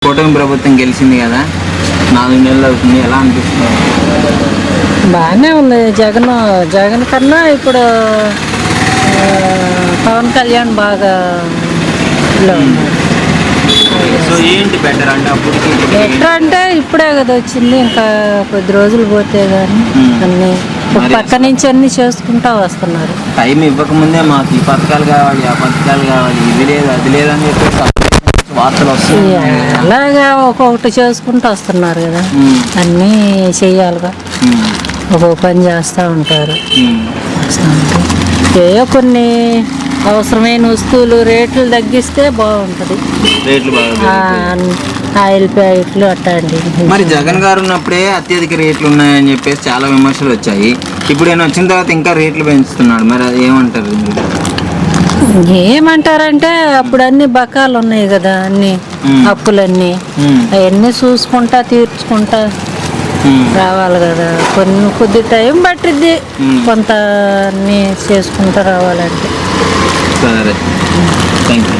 కూటమి ప్రభుత్వం గెలిచింది కదా, 4 నెలలు అవుతుంది. ఎలా అనిపిస్తుంది? బాగానే ఉంది. జగన్ కన్నా ఇప్పుడు పవన్ కళ్యాణ్ బాగా ఉన్నారు. సో ఏంటి బెటర్ అంటే అప్పటికి బెటర్ అంటే ఇప్పుడే కదా వచ్చింది, ఇంకా కొద్ది రోజులు పోతే కానీ అన్నీ పక్క నుంచి అన్ని చేసుకుంటా వస్తున్నారు. టైం ఇవ్వకముందే మాకు ఈ పథకాలు కావాలి, ఆ పథకాలు కావాలి, ఇది లేదు అది లేదని చెప్పేసి వార్తలు వస్తాయి. అలాగా ఒక్కొక్కటి చేసుకుంటూ వస్తున్నారు కదా, అన్నీ చెయ్యాలిగా. ఒక్కొక్క పని చేస్తూ ఉంటారు. ఏవో కొన్ని అవసరమైన వస్తువులు రేట్లు తగ్గిస్తే బాగుంటుంది. రేట్లు బాగా ఆయిల్ ప్యాకెట్లు అట్లాంటివి. మరి జగన్ గారు ఉన్నప్పుడే అత్యధిక రేట్లు ఉన్నాయని చెప్పేసి చాలా విమర్శలు వచ్చాయి. ఇప్పుడు ఆయన వచ్చిన తర్వాత ఇంకా రేట్లు పెంచుతున్నాడు. మరి అది ఏమంటారు? ఏమంటారంటే అప్పుడు అన్ని బకాలు ఉన్నాయి కదా, అన్ని అప్పులన్నీ అవన్నీ చూసుకుంటా తీర్చుకుంటా రావాలి కదా. కొద్ది టైం పట్టిద్ది కొంత అన్ని చేసుకుంటా రావాలంటే. సరే, థ్యాంక్ యూ.